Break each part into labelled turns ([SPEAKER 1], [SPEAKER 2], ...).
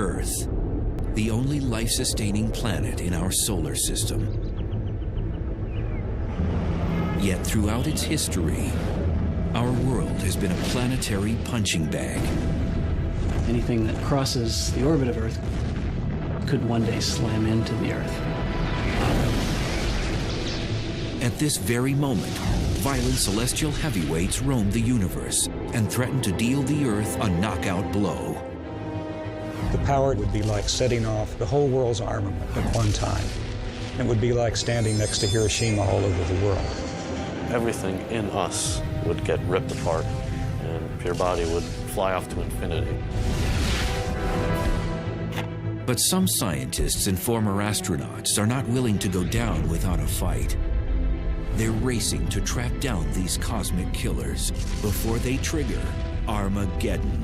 [SPEAKER 1] Earth, the only life-sustaining planet in our solar system. Yet throughout its history, our world has been a planetary punching bag.
[SPEAKER 2] Anything that crosses the orbit of Earth could one day slam into the Earth.
[SPEAKER 1] At this very moment, violent celestial heavyweights roam the universe and threaten to deal the Earth a knockout blow.
[SPEAKER 3] The power would be like setting off the whole world's armament at one time. It would be like standing next to Hiroshima all over the world.
[SPEAKER 4] Everything in us would get ripped apart, and your body would fly off to infinity.
[SPEAKER 1] But some scientists and former astronauts are not willing to go down without a fight. They're racing to track down these cosmic killers before they trigger Armageddon.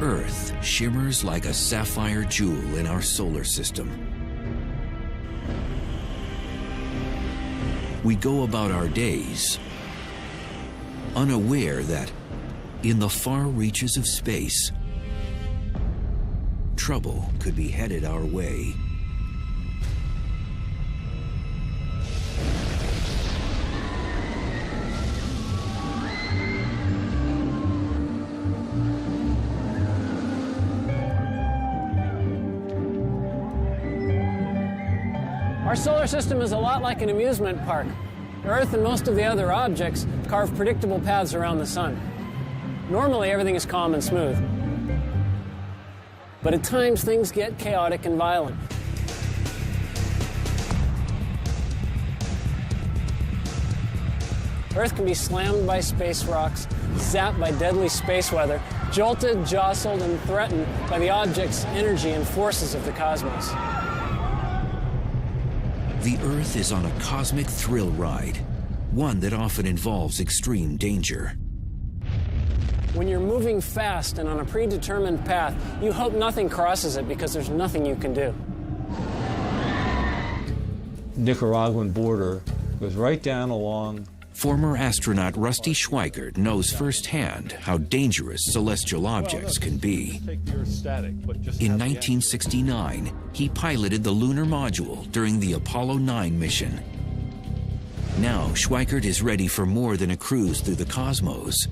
[SPEAKER 1] Earth shimmers like a sapphire jewel in our solar system. We go about our days unaware that in the far reaches of space, trouble could be headed our way.
[SPEAKER 2] Our solar system is a lot like an amusement park. Earth and most of the other objects carve predictable paths around the sun. Normally, everything is calm and smooth. But at times, things get chaotic and violent. Earth can be slammed by space rocks, zapped by deadly space weather, jolted, jostled, and threatened by the object's energy and forces of the cosmos.
[SPEAKER 1] The Earth is on a cosmic thrill ride, one that often involves extreme danger.
[SPEAKER 2] When you're moving fast and on a predetermined path, you hope nothing crosses it because there's nothing you can do.
[SPEAKER 5] Nicaraguan border goes right down along.
[SPEAKER 1] Former astronaut Rusty Schweickart knows firsthand how dangerous celestial objects can be. In 1969, he piloted the lunar module during the Apollo 9 mission. Now, Schweickart is ready for more than a cruise through the cosmos.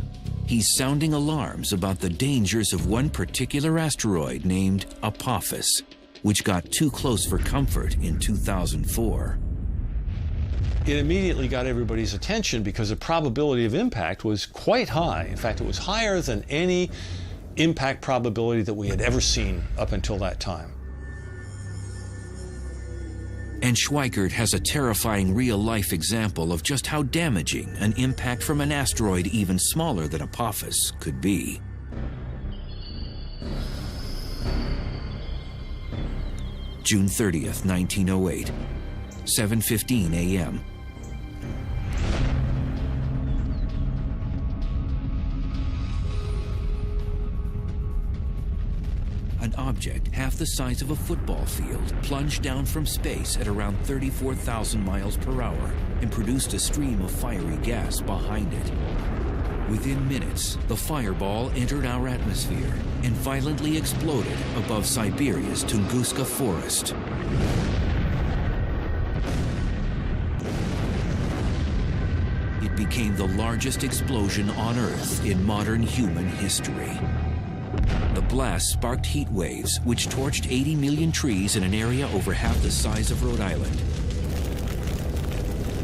[SPEAKER 1] He's sounding alarms about the dangers of one particular asteroid named Apophis, which got too close for comfort in 2004.
[SPEAKER 5] It immediately got everybody's attention because the probability of impact was quite high. In fact, it was higher than any impact probability that we had ever seen up until that time.
[SPEAKER 1] And Schweickart has a terrifying real-life example of just how damaging an impact from an asteroid even smaller than Apophis could be. June 30th, 1908, 7:15 a.m. An object half the size of a football field plunged down from space at around 34,000 miles per hour and produced a stream of fiery gas behind it. Within minutes, the fireball entered our atmosphere and violently exploded above Siberia's Tunguska forest. It became the largest explosion on Earth in modern human history. The blast sparked heat waves, which torched 80 million trees in an area over half the size of Rhode Island.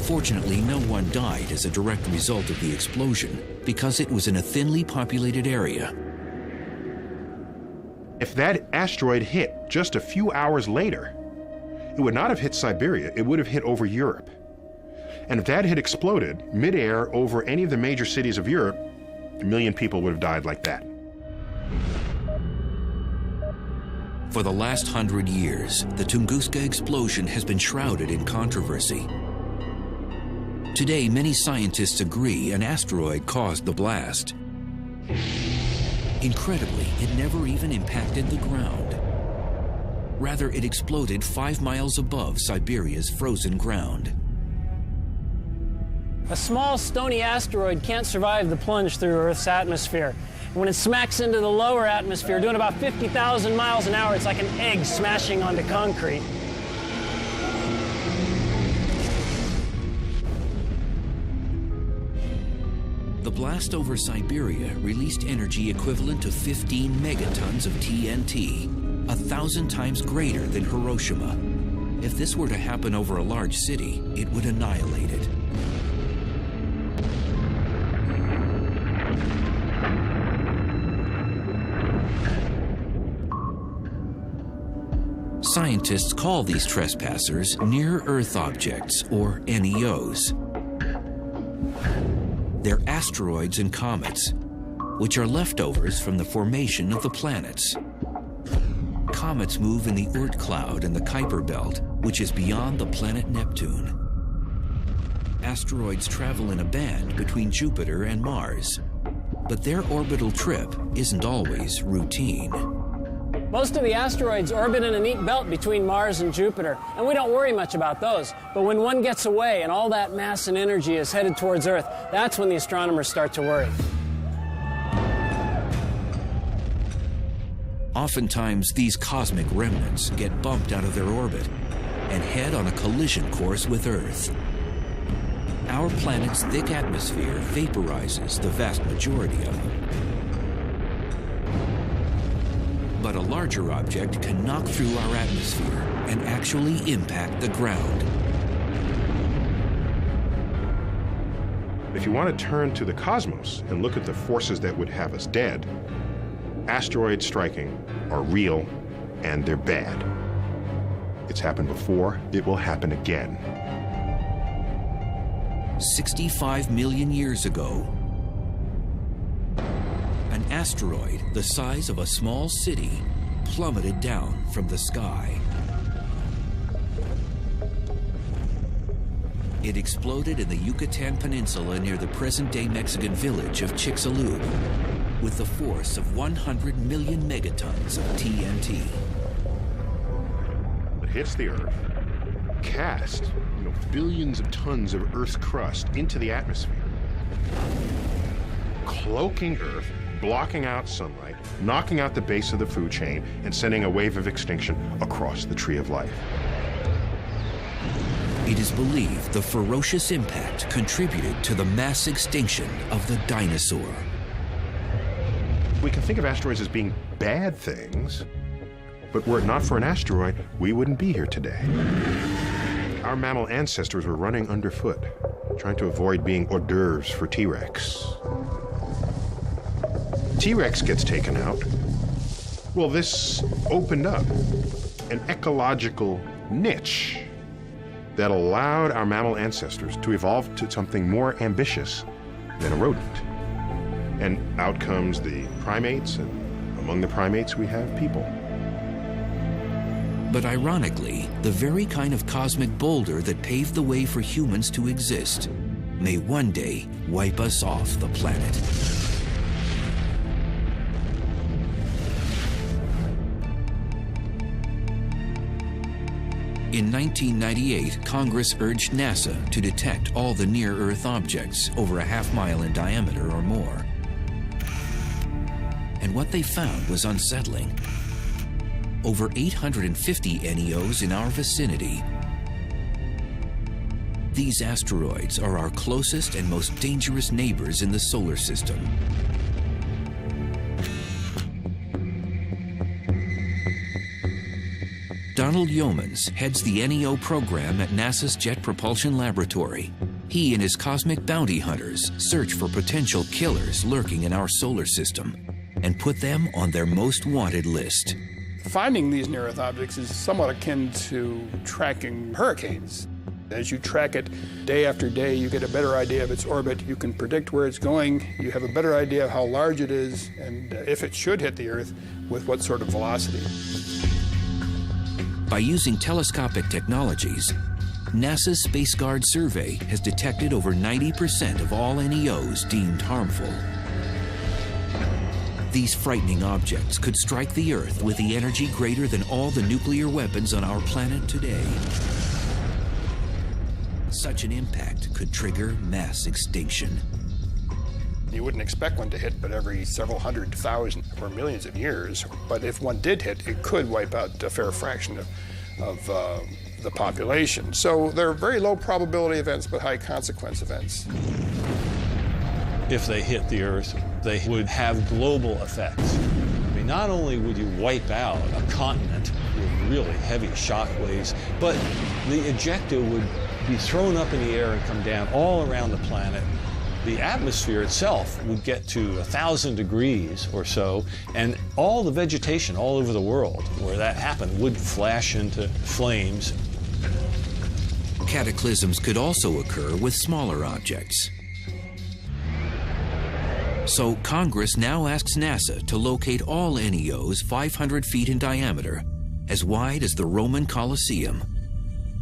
[SPEAKER 1] Fortunately, no one died as a direct result of the explosion because it was in a thinly populated area.
[SPEAKER 6] If that asteroid hit just a few hours later, it would not have hit Siberia, it would have hit over Europe. And if that had exploded midair over any of the major cities of Europe, 1 million people would have died like that.
[SPEAKER 1] For the last 100 years, the Tunguska explosion has been shrouded in controversy. Today, many scientists agree an asteroid caused the blast, Incredibly, it never even impacted the ground. Rather, it exploded 5 miles above Siberia's frozen ground.
[SPEAKER 2] A small stony asteroid can't survive the plunge through Earth's atmosphere. When it smacks into the lower atmosphere, doing about 50,000 miles an hour, it's like an egg smashing onto concrete.
[SPEAKER 1] The blast over Siberia released energy equivalent to 15 megatons of TNT, 1,000 times greater than Hiroshima. If this were to happen over a large city, it would annihilate it. Scientists call these trespassers near-Earth objects, or NEOs. They're asteroids and comets, which are leftovers from the formation of the planets. Comets move in the Oort cloud and the Kuiper belt, which is beyond the planet Neptune. Asteroids travel in a band between Jupiter and Mars, but their orbital trip isn't always routine.
[SPEAKER 2] Most of the asteroids orbit in a neat belt between Mars and Jupiter, and we don't worry much about those. But when one gets away and all that mass and energy is headed towards Earth, that's when the astronomers start to worry.
[SPEAKER 1] Oftentimes, these cosmic remnants get bumped out of their orbit and head on a collision course with Earth. Our planet's thick atmosphere vaporizes the vast majority of them. But a larger object can knock through our atmosphere and actually impact the ground.
[SPEAKER 6] If you want to turn to the cosmos and look at the forces that would have us dead, asteroids striking are real and they're bad. It's happened before, it will happen again.
[SPEAKER 1] 65 million years ago, an asteroid the size of a small city plummeted down from the sky. It exploded in the Yucatan Peninsula near the present-day Mexican village of Chicxulub with the force of 100 million megatons of TNT.
[SPEAKER 6] It hits the Earth, casts billions of tons of Earth's crust into the atmosphere, cloaking Earth, blocking out sunlight, knocking out the base of the food chain, and sending a wave of extinction across the tree of life.
[SPEAKER 1] It is believed the ferocious impact contributed to the mass extinction of the dinosaur.
[SPEAKER 6] We can think of asteroids as being bad things, but were it not for an asteroid, we wouldn't be here today. Our mammal ancestors were running underfoot, trying to avoid being hors d'oeuvres for T-Rex. T-Rex gets taken out. Well, this opened up an ecological niche that allowed our mammal ancestors to evolve to something more ambitious than a rodent. And out comes the primates, and among the primates we have people.
[SPEAKER 1] But ironically, the very kind of cosmic boulder that paved the way for humans to exist may one day wipe us off the planet. In 1998, Congress urged NASA to detect all the near-Earth objects over a half-mile in diameter or more. And what they found was unsettling. Over 850 NEOs in our vicinity. These asteroids are our closest and most dangerous neighbors in the solar system. Donald Yeomans heads the NEO program at NASA's Jet Propulsion Laboratory. He and his cosmic bounty hunters search for potential killers lurking in our solar system and put them on their most wanted list.
[SPEAKER 7] Finding these near-Earth objects is somewhat akin to tracking hurricanes. As you track it day after day, you get a better idea of its orbit. You can predict where it's going. You have a better idea of how large it is and if it should hit the Earth, with what sort of velocity.
[SPEAKER 1] By using telescopic technologies, NASA's Space Guard survey has detected over 90% of all NEOs deemed harmful. These frightening objects could strike the Earth with the energy greater than all the nuclear weapons on our planet today. Such an impact could trigger mass extinction.
[SPEAKER 7] You wouldn't expect one to hit but every several 100,000 or millions of years. But if one did hit, it could wipe out a fair fraction of the population. So they're very low probability events, but high consequence events.
[SPEAKER 5] If they hit the Earth, they would have global effects. I mean, not only would you wipe out a continent with really heavy shock waves, but the ejecta would be thrown up in the air and come down all around the planet. The atmosphere itself would get to 1,000 degrees or so, and all the vegetation all over the world where that happened would flash into flames.
[SPEAKER 1] Cataclysms could also occur with smaller objects. So Congress now asks NASA to locate all NEOs 500 feet in diameter, as wide as the Roman Colosseum.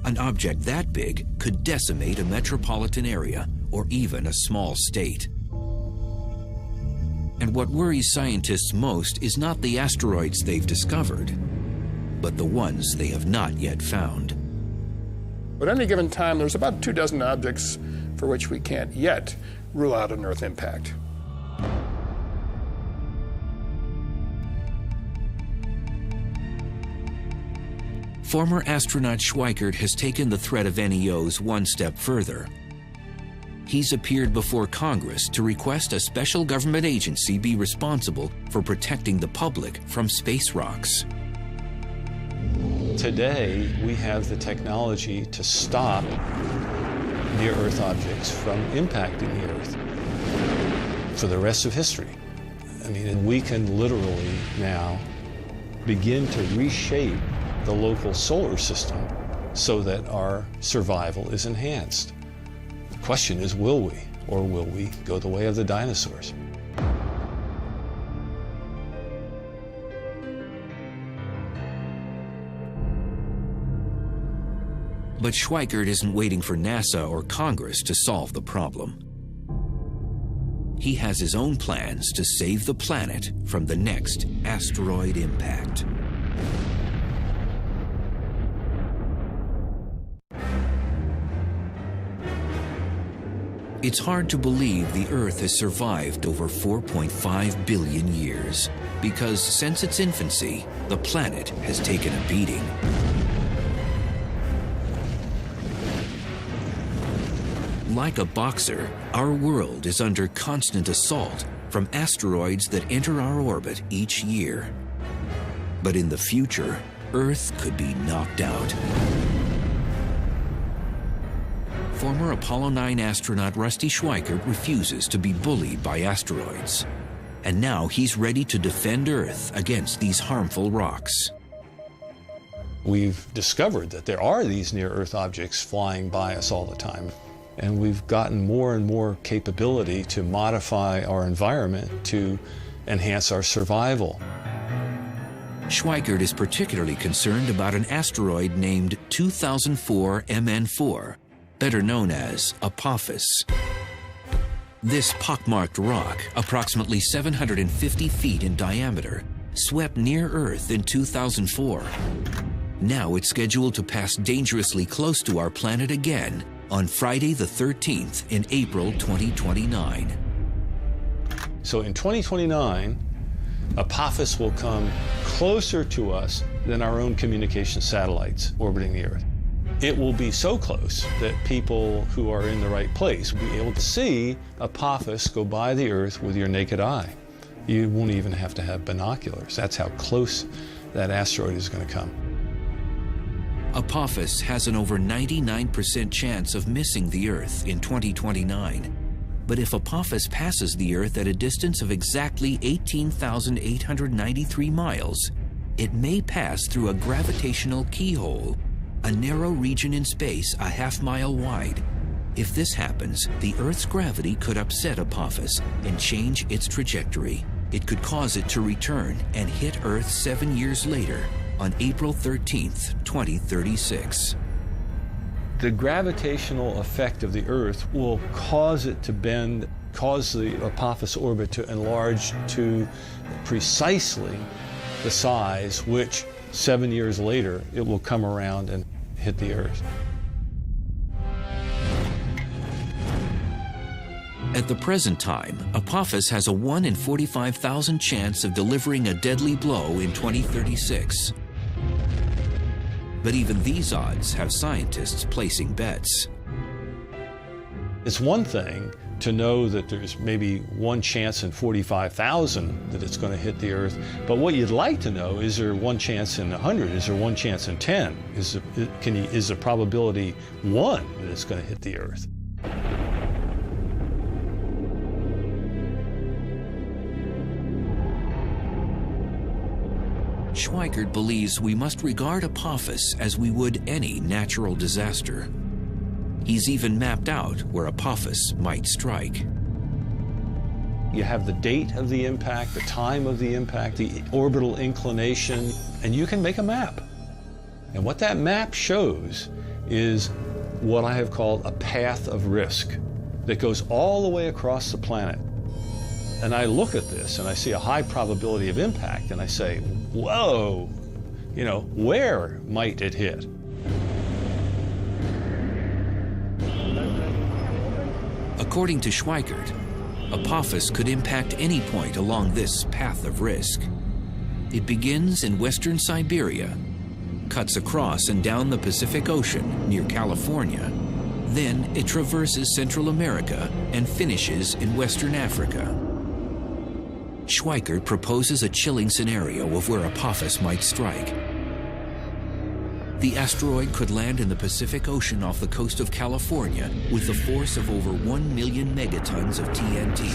[SPEAKER 1] An object that big could decimate a metropolitan area or even a small state. And what worries scientists most is not the asteroids they've discovered, but the ones they have not yet found.
[SPEAKER 7] At any given time, there's about 24 objects for which we can't yet rule out an Earth impact.
[SPEAKER 1] Former astronaut Schweikert has taken the threat of NEOs one step further. He's appeared before Congress to request a special government agency be responsible for protecting the public from space rocks.
[SPEAKER 5] Today, we have the technology to stop near-Earth objects from impacting the Earth for the rest of history. I mean, we can literally now begin to reshape the local solar system so that our survival is enhanced. The question is, will we, or will we go the way of the dinosaurs?
[SPEAKER 1] But Schweikert isn't waiting for NASA or Congress to solve the problem. He has his own plans to save the planet from the next asteroid impact. It's hard to believe the Earth has survived over 4.5 billion years, because since its infancy, the planet has taken a beating. Like a boxer, our world is under constant assault from asteroids that enter our orbit each year. But in the future, Earth could be knocked out. Former Apollo 9 astronaut Rusty Schweikert refuses to be bullied by asteroids. And now he's ready to defend Earth against these harmful rocks.
[SPEAKER 5] We've discovered that there are these near-Earth objects flying by us all the time. And we've gotten more and more capability to modify our environment to enhance our survival.
[SPEAKER 1] Schweikert is particularly concerned about an asteroid named 2004 MN4, better known as Apophis. This pockmarked rock, approximately 750 feet in diameter, swept near Earth in 2004. Now it's scheduled to pass dangerously close to our planet again on Friday the 13th in April 2029.
[SPEAKER 5] So in 2029, Apophis will come closer to us than our own communication satellites orbiting the Earth. It will be so close that people who are in the right place will be able to see Apophis go by the Earth with your naked eye. You won't even have to have binoculars. That's how close that asteroid is going to come.
[SPEAKER 1] Apophis has an over 99% chance of missing the Earth in 2029. But if Apophis passes the Earth at a distance of exactly 18,893 miles, it may pass through a gravitational keyhole, a narrow region in space a half-mile wide. If this happens, the Earth's gravity could upset Apophis and change its trajectory. It could cause it to return and hit Earth 7 years later, on April 13th, 2036.
[SPEAKER 5] The gravitational effect of the Earth will cause it to bend cause the Apophis orbit to enlarge to precisely the size which 7 years later it will come around and hit the Earth.
[SPEAKER 1] At the present time, Apophis has a 1 in 45,000 chance of delivering a deadly blow in 2036. But even these odds have scientists placing bets.
[SPEAKER 5] It's one thing to know that there's maybe 1 chance in 45,000 that it's going to hit the Earth, but what you'd like to know, is there 1 chance in 100? Is there 1 chance in 10? Is the probability 1 that it's going to hit the Earth?
[SPEAKER 1] Schweikert believes we must regard Apophis as we would any natural disaster. He's even mapped out where Apophis might strike.
[SPEAKER 5] You have the date of the impact, the time of the impact, the orbital inclination, and you can make a map. And what that map shows is what I have called a path of risk that goes all the way across the planet. And I look at this and I see a high probability of impact and I say, whoa, where might it hit?
[SPEAKER 1] According to Schweikert, Apophis could impact any point along this path of risk. It begins in western Siberia, cuts across and down the Pacific Ocean near California. Then it traverses Central America and finishes in Western Africa. Schweikert proposes a chilling scenario of where Apophis might strike. The asteroid could land in the Pacific Ocean off the coast of California with the force of over 1 million megatons of TNT.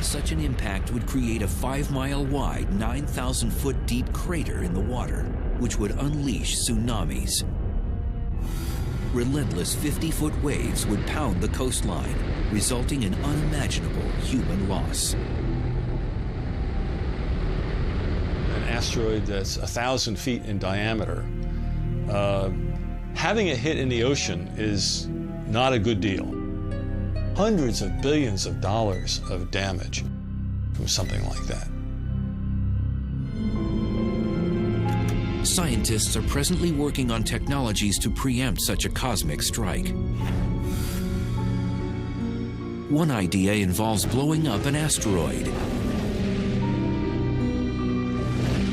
[SPEAKER 1] Such an impact would create a 5-mile wide, 9,000-foot deep crater in the water, which would unleash tsunamis. Relentless 50-foot waves would pound the coastline, resulting in unimaginable human loss.
[SPEAKER 5] An asteroid that's 1,000 feet in diameter, having it hit in the ocean is not a good deal. Hundreds of billions of dollars of damage from something like that.
[SPEAKER 1] Scientists are presently working on technologies to preempt such a cosmic strike. One idea involves blowing up an asteroid.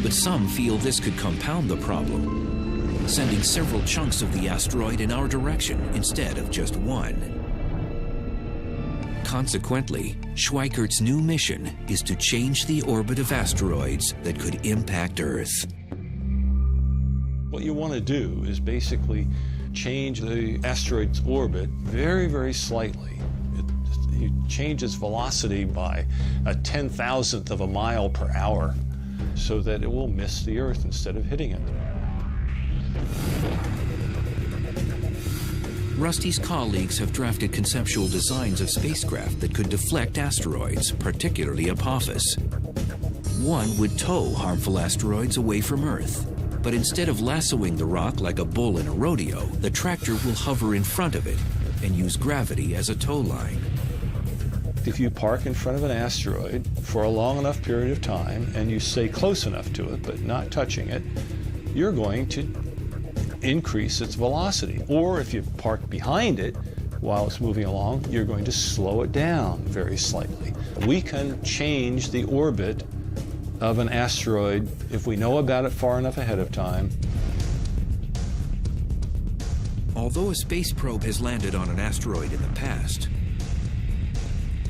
[SPEAKER 1] But some feel this could compound the problem, sending several chunks of the asteroid in our direction instead of just one. Consequently, Schweikert's new mission is to change the orbit of asteroids that could impact Earth.
[SPEAKER 5] What you want to do is basically change the asteroid's orbit very, very slightly. You change its velocity by a 10,000th of a mile per hour so that it will miss the Earth instead of hitting it.
[SPEAKER 1] Rusty's colleagues have drafted conceptual designs of spacecraft that could deflect asteroids, particularly Apophis. One would tow harmful asteroids away from Earth, but instead of lassoing the rock like a bull in a rodeo, the tractor will hover in front of it and use gravity as a tow line.
[SPEAKER 5] If you park in front of an asteroid for a long enough period of time and you stay close enough to it but not touching it, you're going to increase its velocity. Or if you park behind it while it's moving along, you're going to slow it down very slightly. We can change the orbit of an asteroid if we know about it far enough ahead of time.
[SPEAKER 1] Although a space probe has landed on an asteroid in the past,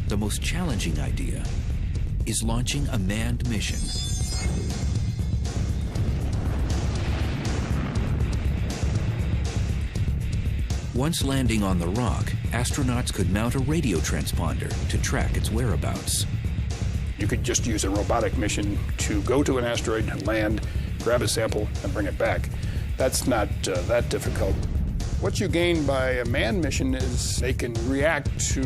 [SPEAKER 1] the most challenging idea is launching a manned mission. Once landing on the rock, astronauts could mount a radio transponder to track its whereabouts.
[SPEAKER 7] You could just use a robotic mission to go to an asteroid, land, grab a sample, and bring it back. That's not that difficult. What you gain by a manned mission is they can react to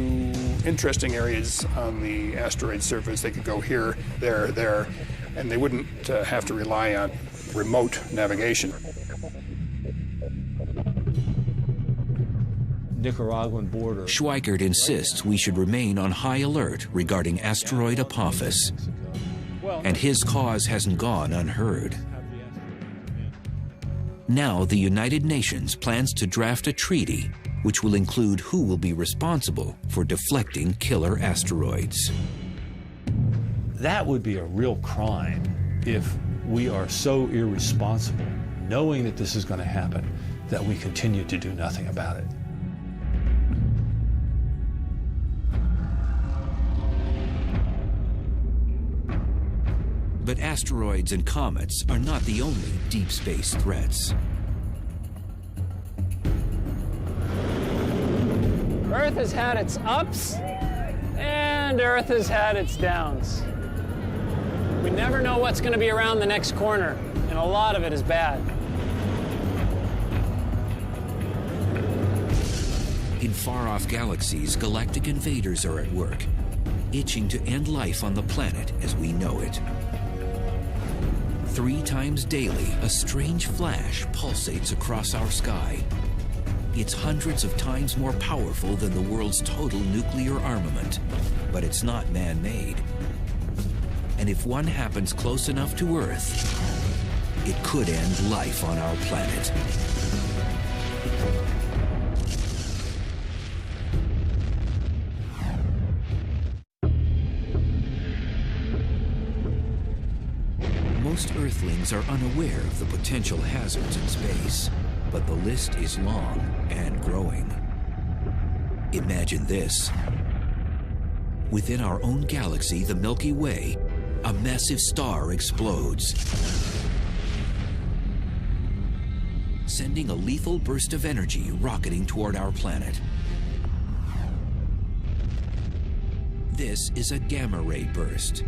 [SPEAKER 7] interesting areas on the asteroid surface. They could go here, there, and they wouldn't have to rely on remote navigation.
[SPEAKER 5] Nicaraguan border.
[SPEAKER 1] Schweikert insists we should remain on high alert regarding asteroid Apophis, and his cause hasn't gone unheard. Now the United Nations plans to draft a treaty which will include who will be responsible for deflecting killer asteroids.
[SPEAKER 5] That would be a real crime if we are so irresponsible, knowing that this is going to happen, that we continue to do nothing about it.
[SPEAKER 1] But asteroids and comets are not the only deep space threats.
[SPEAKER 2] Earth has had its ups, and Earth has had its downs. We never know what's going to be around the next corner, and a lot of it is bad.
[SPEAKER 1] In far-off galaxies, galactic invaders are at work, itching to end life on the planet as we know it. 3 times daily, a strange flash pulsates across our sky. It's hundreds of times more powerful than the world's total nuclear armament, but it's not man-made. And if one happens close enough to Earth, it could end life on our planet. Most Earthlings are unaware of the potential hazards in space, but the list is long and growing. Imagine this. Within our own galaxy, the Milky Way, a massive star explodes, sending a lethal burst of energy rocketing toward our planet. This is a gamma-ray burst,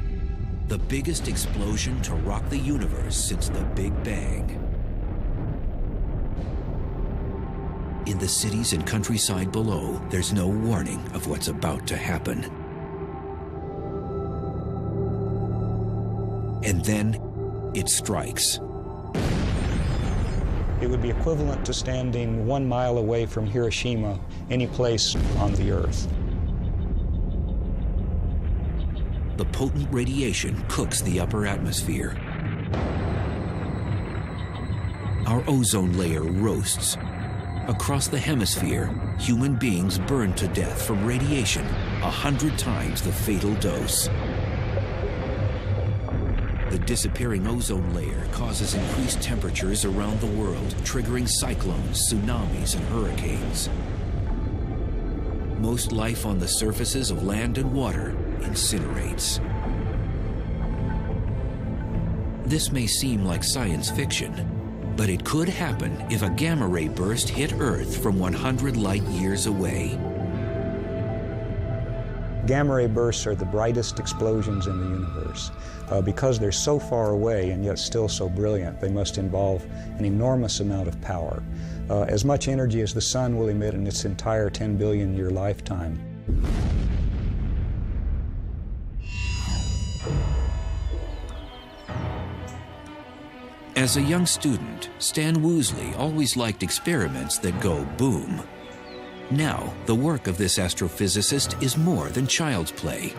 [SPEAKER 1] the biggest explosion to rock the universe since the Big Bang. In the cities and countryside below, there's no warning of what's about to happen. And then it strikes.
[SPEAKER 3] It would be equivalent to standing 1 mile away from Hiroshima, any place on the Earth.
[SPEAKER 1] The potent radiation cooks the upper atmosphere. Our ozone layer roasts. Across the hemisphere, human beings burn to death from radiation 100 times the fatal dose. The disappearing ozone layer causes increased temperatures around the world, triggering cyclones, tsunamis, and hurricanes. Most life on the surfaces of land and water incinerates. This may seem like science fiction, but it could happen if a gamma-ray burst hit Earth from 100 light-years away.
[SPEAKER 3] Gamma-ray bursts are the brightest explosions in the universe. Because they're so far away and yet still so brilliant, they must involve an enormous amount of power. As much energy as the sun will emit in its entire 10 billion year lifetime.
[SPEAKER 1] As a young student, Stan Woosley always liked experiments that go boom. Now, the work of this astrophysicist is more than child's play.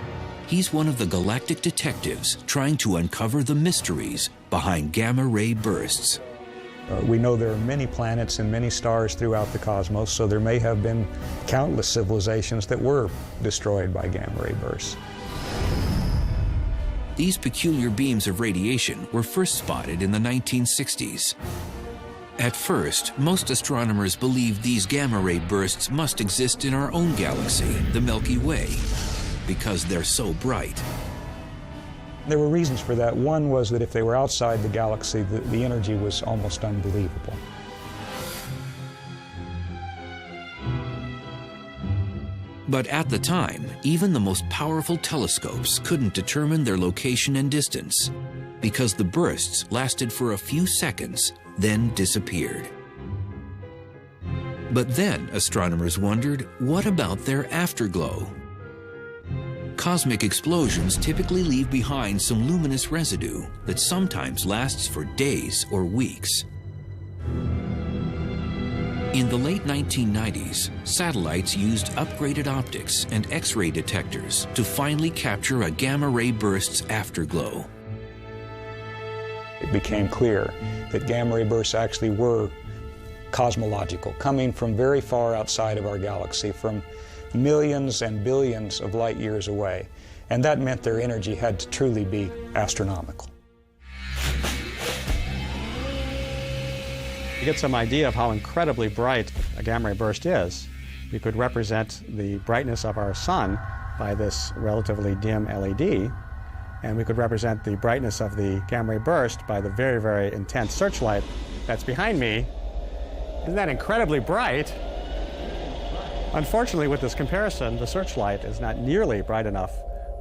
[SPEAKER 1] He's one of the galactic detectives trying to uncover the mysteries behind gamma-ray bursts.
[SPEAKER 3] We know there are many planets and many stars throughout the cosmos, so there may have been countless civilizations that were destroyed by gamma-ray bursts.
[SPEAKER 1] These peculiar beams of radiation were first spotted in the 1960s. At first, most astronomers believed these gamma-ray bursts must exist in our own galaxy, the Milky Way, because they're so bright.
[SPEAKER 3] There were reasons for that. One was that if they were outside the galaxy, the energy was almost unbelievable.
[SPEAKER 1] But at the time, even the most powerful telescopes couldn't determine their location and distance, because the bursts lasted for a few seconds, then disappeared. But then astronomers wondered, what about their afterglow? Cosmic explosions typically leave behind some luminous residue that sometimes lasts for days or weeks. In the late 1990s, satellites used upgraded optics and X-ray detectors to finally capture a gamma-ray burst's afterglow.
[SPEAKER 3] It became clear that gamma-ray bursts actually were cosmological, coming from very far outside of our galaxy, from millions and billions of light years away. And that meant their energy had to truly be astronomical.
[SPEAKER 8] To get some idea of how incredibly bright a gamma-ray burst is, we could represent the brightness of our sun by this relatively dim LED, and we could represent the brightness of the gamma-ray burst by the very, very intense searchlight that's behind me. Isn't that incredibly bright? Unfortunately, with this comparison, the searchlight is not nearly bright enough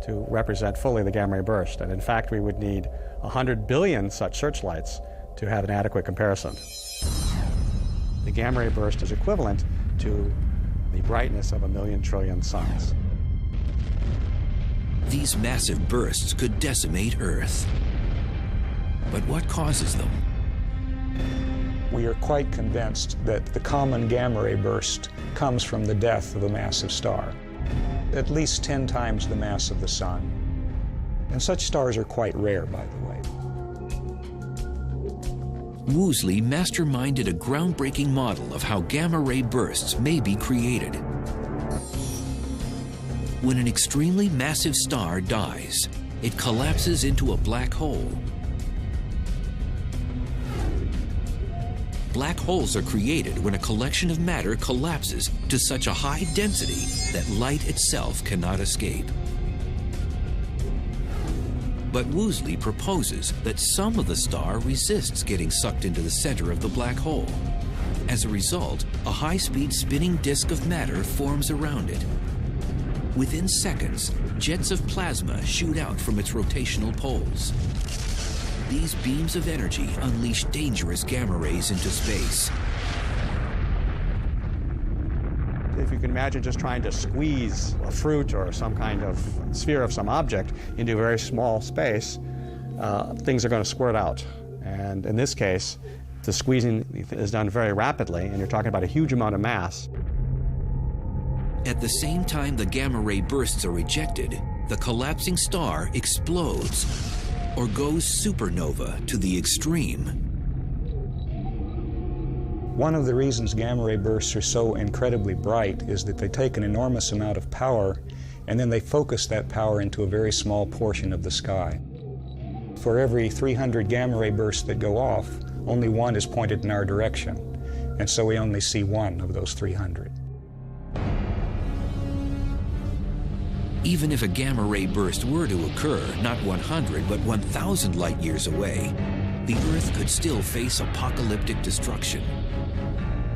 [SPEAKER 8] to represent fully the gamma-ray burst, and in fact, we would need 100 billion such searchlights to have an adequate comparison. The gamma-ray burst is equivalent to the brightness of 1,000,000 trillion suns.
[SPEAKER 1] These massive bursts could decimate Earth. But what causes them?
[SPEAKER 3] We are quite convinced that the common gamma-ray burst comes from the death of a massive star, at least 10 times the mass of the Sun. And such stars are quite rare, by the way.
[SPEAKER 1] Woolsey masterminded a groundbreaking model of how gamma-ray bursts may be created. When an extremely massive star dies, it collapses into a black hole. Black holes are created when a collection of matter collapses to such a high density that light itself cannot escape. But Woolsey proposes that some of the star resists getting sucked into the center of the black hole. As a result, a high-speed spinning disk of matter forms around it. Within seconds, jets of plasma shoot out from its rotational poles. These beams of energy unleash dangerous gamma rays into space.
[SPEAKER 8] If you can imagine just trying to squeeze a fruit or some kind of sphere of some object into a very small space, things are going to squirt out. And in this case, the squeezing is done very rapidly, and you're talking about a huge amount of mass.
[SPEAKER 1] At the same time the gamma ray bursts are ejected, the collapsing star explodes or goes supernova to the extreme.
[SPEAKER 3] One of the reasons gamma-ray bursts are so incredibly bright is that they take an enormous amount of power and then they focus that power into a very small portion of the sky. For every 300 gamma-ray bursts that go off, only one is pointed in our direction, and so we only see one of those 300.
[SPEAKER 1] Even if a gamma-ray burst were to occur not 100 but 1,000 light years away, the Earth could still face apocalyptic destruction.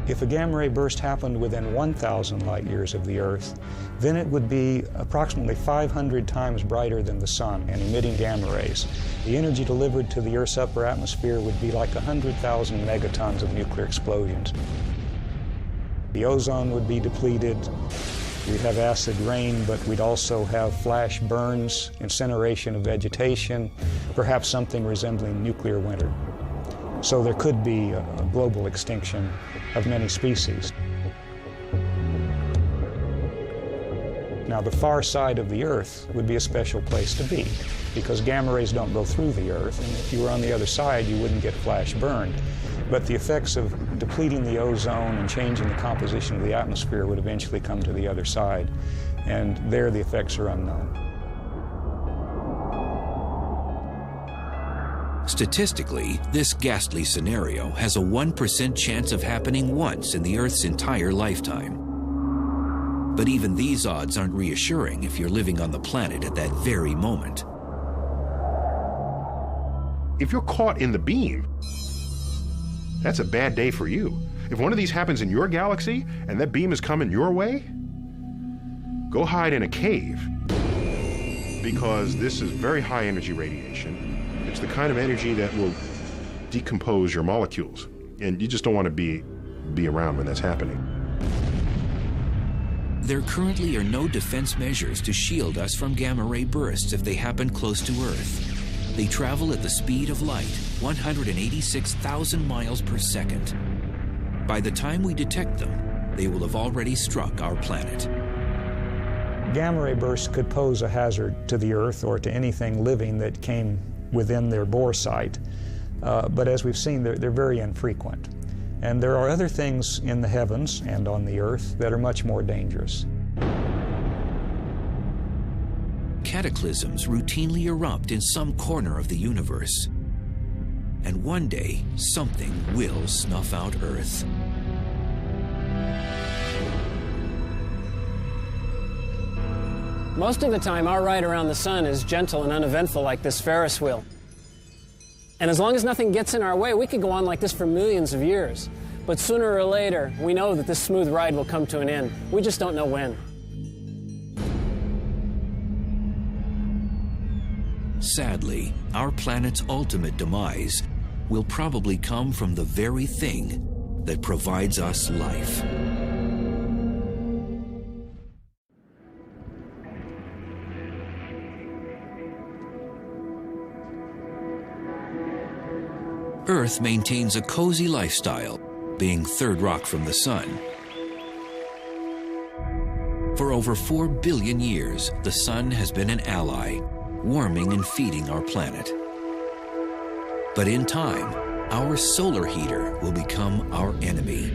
[SPEAKER 3] If a gamma-ray burst happened within 1,000 light years of the Earth, then it would be approximately 500 times brighter than the Sun and emitting gamma rays. The energy delivered to the Earth's upper atmosphere would be like 100,000 megatons of nuclear explosions. The ozone would be depleted. We'd have acid rain, but we'd also have flash burns, incineration of vegetation, perhaps something resembling nuclear winter. So there could be a global extinction of many species. Now, the far side of the Earth would be a special place to be, because gamma rays don't go through the Earth, and if you were on the other side, you wouldn't get flash burned. But the effects of depleting the ozone and changing the composition of the atmosphere would eventually come to the other side, and there the effects are unknown.
[SPEAKER 1] Statistically, this ghastly scenario has a 1% chance of happening once in the Earth's entire lifetime. But even these odds aren't reassuring if you're living on the planet at that very moment.
[SPEAKER 6] If you're caught in the beam, that's a bad day for you. If one of these happens in your galaxy and that beam is coming your way, go hide in a cave, because this is very high energy radiation. It's the kind of energy that will decompose your molecules, and you just don't want to be around when that's happening.
[SPEAKER 1] There currently are no defense measures to shield us from gamma-ray bursts if they happen close to Earth. They travel at the speed of light, 186,000 miles per second. By the time we detect them, they will have already struck our planet.
[SPEAKER 3] Gamma ray bursts could pose a hazard to the Earth or to anything living that came within their bore site. But as we've seen, they're very infrequent. And there are other things in the heavens and on the Earth that are much more dangerous.
[SPEAKER 1] Cataclysms routinely erupt in some corner of the universe. And one day, something will snuff out Earth.
[SPEAKER 2] Most of the time, our ride around the sun is gentle and uneventful like this Ferris wheel. And as long as nothing gets in our way, we could go on like this for millions of years. But sooner or later, we know that this smooth ride will come to an end. We just don't know when.
[SPEAKER 1] Sadly, our planet's ultimate demise will probably come from the very thing that provides us life. Earth maintains a cozy lifestyle, being third rock from the sun. For over 4 billion years, the sun has been an ally, warming and feeding our planet. But in time, our solar heater will become our enemy.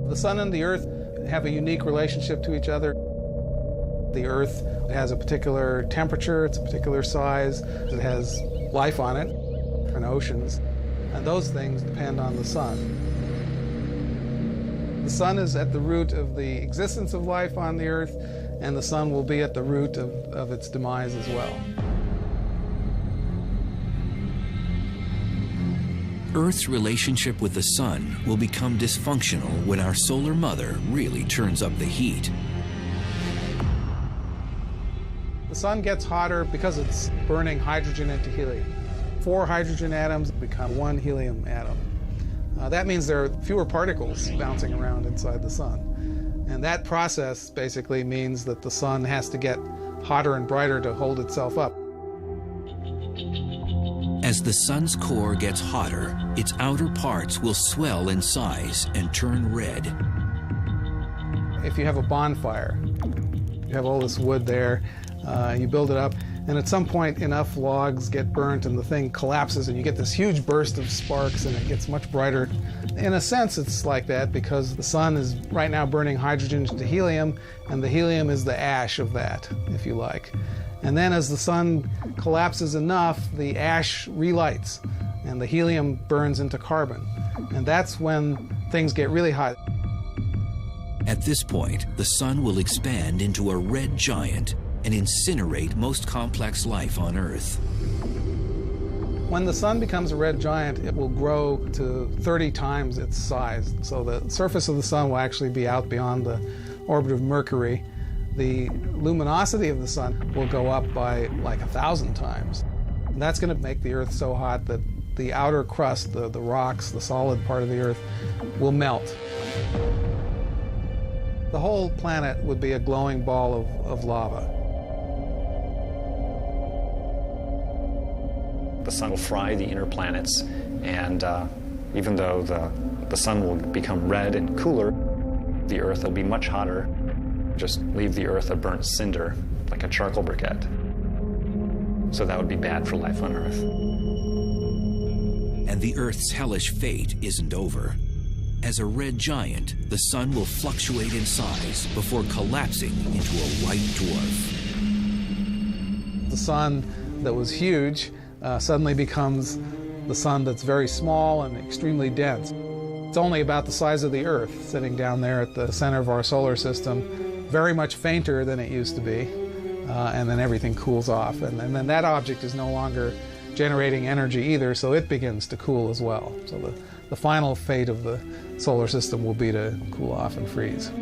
[SPEAKER 9] The sun and the Earth have a unique relationship to each other. The Earth has a particular temperature, it's a particular size, it has life on it, and oceans, and those things depend on the sun. The sun is at the root of the existence of life on the Earth, and the sun will be at the root of its demise as well.
[SPEAKER 1] Earth's relationship with the sun will become dysfunctional when our solar mother really turns up the heat.
[SPEAKER 9] The sun gets hotter because it's burning hydrogen into helium. 4 hydrogen atoms become 1 helium atom. That means there are fewer particles bouncing around inside the sun. And that process basically means that the sun has to get hotter and brighter to hold itself up.
[SPEAKER 1] As the sun's core gets hotter, its outer parts will swell in size and turn red.
[SPEAKER 9] If you have a bonfire, you have all this wood there, you build it up, and at some point enough logs get burnt and the thing collapses and you get this huge burst of sparks and it gets much brighter. In a sense it's like that because the sun is right now burning hydrogen into helium, and the helium is the ash of that, if you like. And then as the sun collapses enough, the ash relights and the helium burns into carbon. And that's when things get really hot.
[SPEAKER 1] At this point, the sun will expand into a red giant and incinerate most complex life on Earth.
[SPEAKER 9] When the sun becomes a red giant, it will grow to 30 times its size. So the surface of the sun will actually be out beyond the orbit of Mercury. The luminosity of the sun will go up by like 1,000 times. And that's going to make the Earth so hot that the outer crust, the rocks, the solid part of the Earth, will melt. The whole planet would be a glowing ball of lava.
[SPEAKER 10] The sun will fry the inner planets, and even though the sun will become red and cooler, the Earth will be much hotter. Just leave the Earth a burnt cinder, like a charcoal briquette. So that would be bad for life on Earth.
[SPEAKER 1] And the Earth's hellish fate isn't over. As a red giant, the sun will fluctuate in size before collapsing into a white dwarf.
[SPEAKER 9] The sun that was huge suddenly becomes the sun that's very small and extremely dense. It's only about the size of the Earth, sitting down there at the center of our solar system, very much fainter than it used to be, and then everything cools off. And then that object is no longer generating energy either, so it begins to cool as well. So the final fate of the solar system will be to cool off and freeze.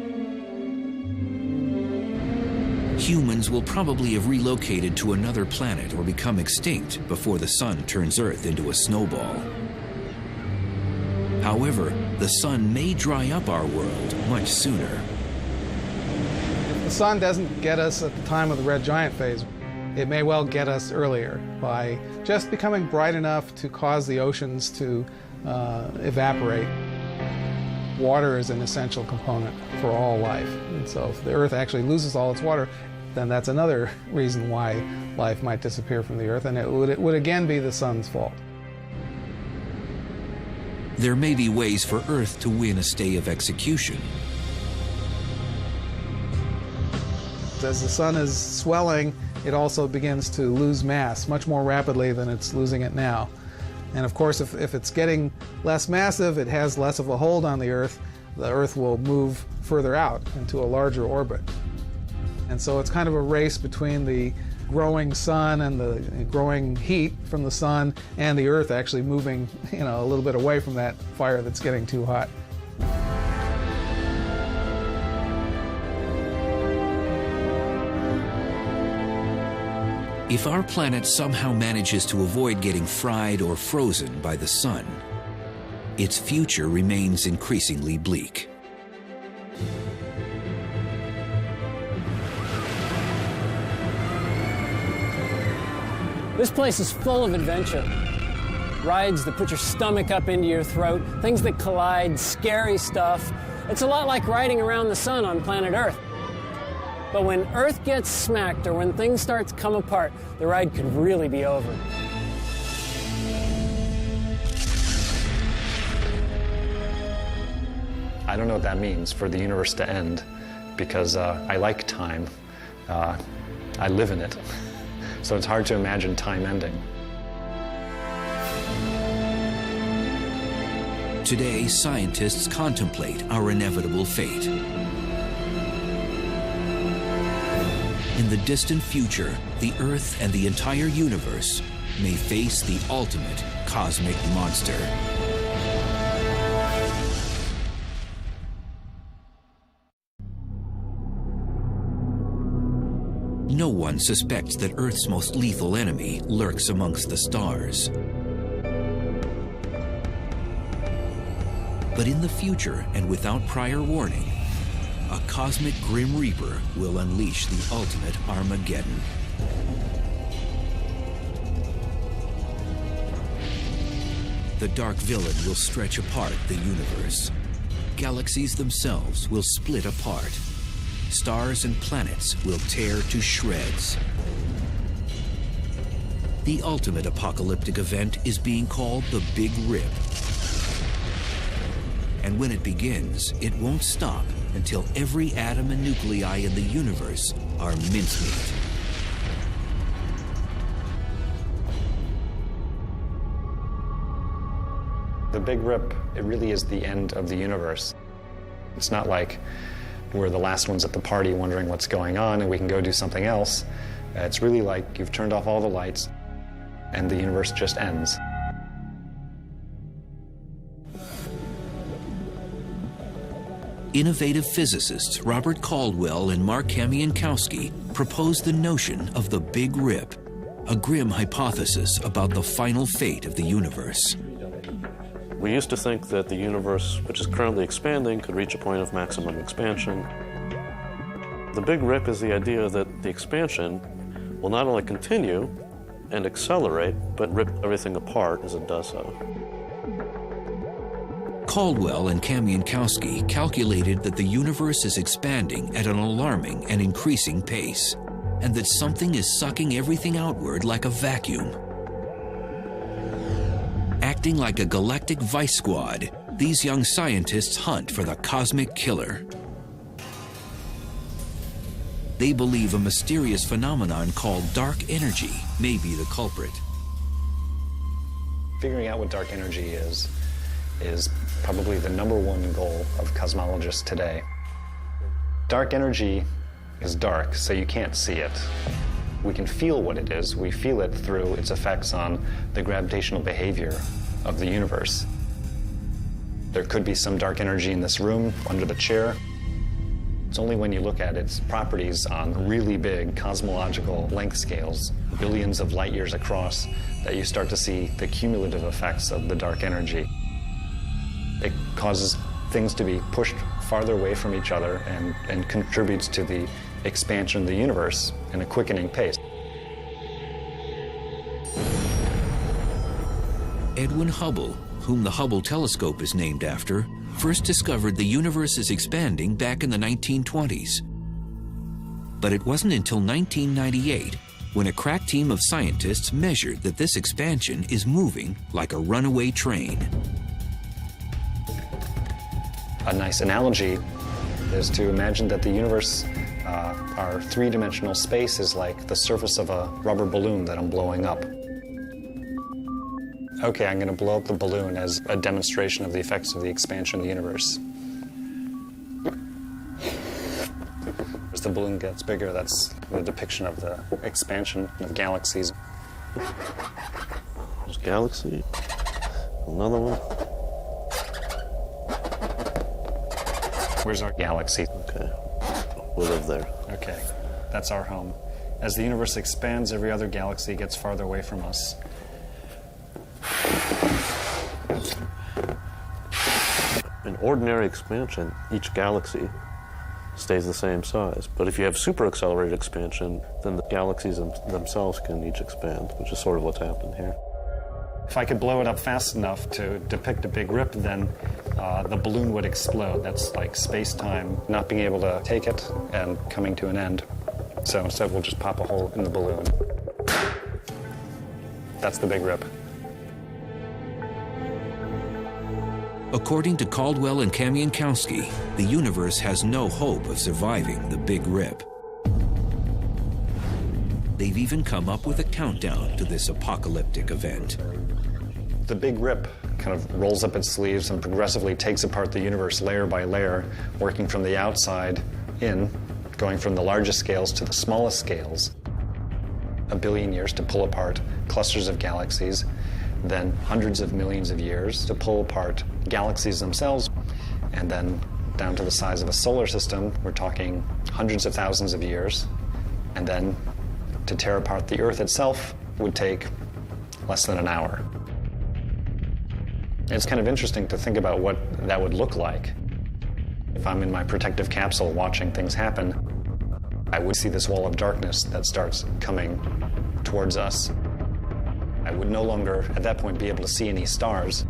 [SPEAKER 1] Humans will probably have relocated to another planet or become extinct before the sun turns Earth into a snowball. However, the sun may dry up our world much sooner.
[SPEAKER 9] If the sun doesn't get us at the time of the red giant phase, it may well get us earlier by just becoming bright enough to cause the oceans to evaporate. Water is an essential component for all life. And so if the Earth actually loses all its water, then that's another reason why life might disappear from the Earth, and it would again be the sun's fault.
[SPEAKER 1] There may be ways for Earth to win a stay of execution.
[SPEAKER 9] As the sun is swelling, it also begins to lose mass much more rapidly than it's losing it now. And of course, if it's getting less massive, it has less of a hold on the Earth will move further out into a larger orbit. And so it's kind of a race between the growing sun and the growing heat from the sun and the Earth actually moving, a little bit away from that fire that's getting too hot.
[SPEAKER 1] If our planet somehow manages to avoid getting fried or frozen by the sun, its future remains increasingly bleak.
[SPEAKER 2] This place is full of adventure. Rides that put your stomach up into your throat, things that collide, scary stuff. It's a lot like riding around the sun on planet Earth. But when Earth gets smacked or when things start to come apart, the ride could really be over.
[SPEAKER 10] I don't know what that means for the universe to end, because I like time. I live in it. So it's hard to imagine time ending.
[SPEAKER 1] Today, scientists contemplate our inevitable fate. In the distant future, the Earth and the entire universe may face the ultimate cosmic monster. No one suspects that Earth's most lethal enemy lurks amongst the stars. But in the future, and without prior warning, a cosmic Grim Reaper will unleash the ultimate Armageddon. The dark villain will stretch apart the universe. Galaxies themselves will split apart. Stars and planets will tear to shreds. The ultimate apocalyptic event is being called the Big Rip. And when it begins, it won't stop until every atom and nuclei in the universe are mincemeat.
[SPEAKER 10] The Big Rip, it really is the end of the universe. It's not like we're the last ones at the party wondering what's going on and we can go do something else. It's really like you've turned off all the lights and the universe just ends.
[SPEAKER 1] Innovative physicists Robert Caldwell and Mark Kamienowski proposed the notion of the Big Rip, a grim hypothesis about the final fate of the universe.
[SPEAKER 4] We used to think that the universe, which is currently expanding, could reach a point of maximum expansion. The Big Rip is the idea that the expansion will not only continue and accelerate, but rip everything apart as it does so.
[SPEAKER 1] Caldwell and Kamienowski calculated that the universe is expanding at an alarming and increasing pace, and that something is sucking everything outward like a vacuum. Acting like a galactic vice squad, these young scientists hunt for the cosmic killer. They believe a mysterious phenomenon called dark energy may be the culprit.
[SPEAKER 10] Figuring out what dark energy is probably the #1 goal of cosmologists today. Dark energy is dark, so you can't see it. We can feel what it is. We feel it through its effects on the gravitational behavior of the universe. There could be some dark energy in this room, under the chair. It's only when you look at its properties on really big cosmological length scales, billions of light years across, that you start to see the cumulative effects of the dark energy. It causes things to be pushed farther away from each other and contributes to the expansion of the universe in a quickening pace.
[SPEAKER 1] Edwin Hubble, whom the Hubble telescope is named after, first discovered the universe is expanding back in the 1920s. But it wasn't until 1998 when a crack team of scientists measured that this expansion is moving like a runaway train.
[SPEAKER 10] A nice analogy is to imagine that the universe, our three-dimensional space, is like the surface of a rubber balloon that I'm blowing up. Okay, I'm going to blow up the balloon as a demonstration of the effects of the expansion of the universe. As the balloon gets bigger, that's the depiction of the expansion of galaxies.
[SPEAKER 4] There's a galaxy. Another one.
[SPEAKER 10] Where's our galaxy?
[SPEAKER 4] Okay, we live there.
[SPEAKER 10] Okay, that's our home. As the universe expands, every other galaxy gets farther away from us.
[SPEAKER 4] In ordinary expansion, each galaxy stays the same size. But if you have super-accelerated expansion, then the galaxies themselves can each expand, which is sort of what's happened here.
[SPEAKER 10] If I could blow it up fast enough to depict a big rip, then the balloon would explode. That's like space-time not being able to take it and coming to an end. So instead, we'll just pop a hole in the balloon. That's the big rip.
[SPEAKER 1] According to Caldwell and Kamienowski, the universe has no hope of surviving the Big Rip. They've even come up with a countdown to this apocalyptic event.
[SPEAKER 10] The Big Rip kind of rolls up its sleeves and progressively takes apart the universe layer by layer, working from the outside in, going from the largest scales to the smallest scales. 1 billion years to pull apart clusters of galaxies, then hundreds of millions of years to pull apart galaxies themselves, and then down to the size of a solar system, we're talking hundreds of thousands of years, and then to tear apart the Earth itself would take less than an hour. It's kind of interesting to think about what that would look like. If I'm in my protective capsule watching things happen, I would see this wall of darkness that starts coming towards us. I would no longer, at that point, be able to see any stars.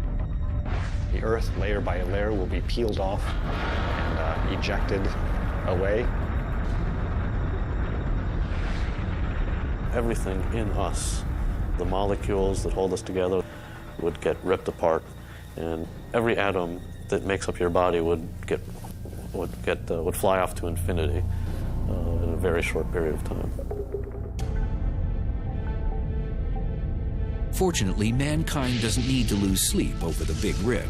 [SPEAKER 10] The Earth, layer by layer, will be peeled off and ejected away.
[SPEAKER 4] Everything in us, the molecules that hold us together, would get ripped apart, and every atom that makes up your body would fly off to infinity in a very short period of time.
[SPEAKER 1] Fortunately, mankind doesn't need to lose sleep over the Big Rip.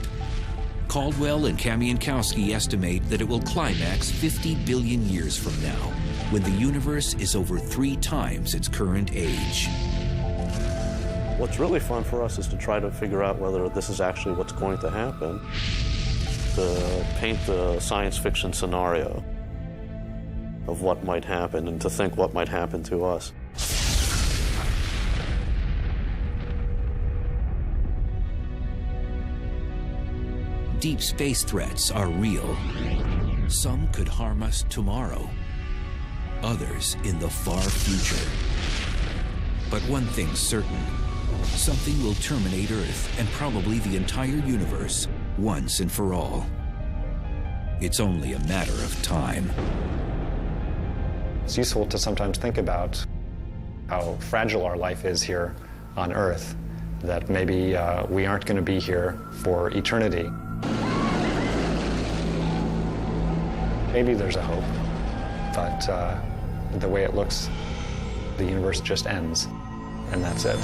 [SPEAKER 1] Caldwell and Kamienowski estimate that it will climax 50 billion years from now, when the universe is over 3 times its current age.
[SPEAKER 4] What's really fun for us is to try to figure out whether this is actually what's going to happen, to paint the science fiction scenario of what might happen and to think what might happen to us.
[SPEAKER 1] Deep space threats are real. Some could harm us tomorrow, others in the far future. But one thing's certain, something will terminate Earth and probably the entire universe once and for all. It's only a matter of time.
[SPEAKER 10] It's useful to sometimes think about how fragile our life is here on Earth, that maybe we aren't going to be here for eternity. Maybe there's a hope, but the way it looks, the universe just ends, and that's it.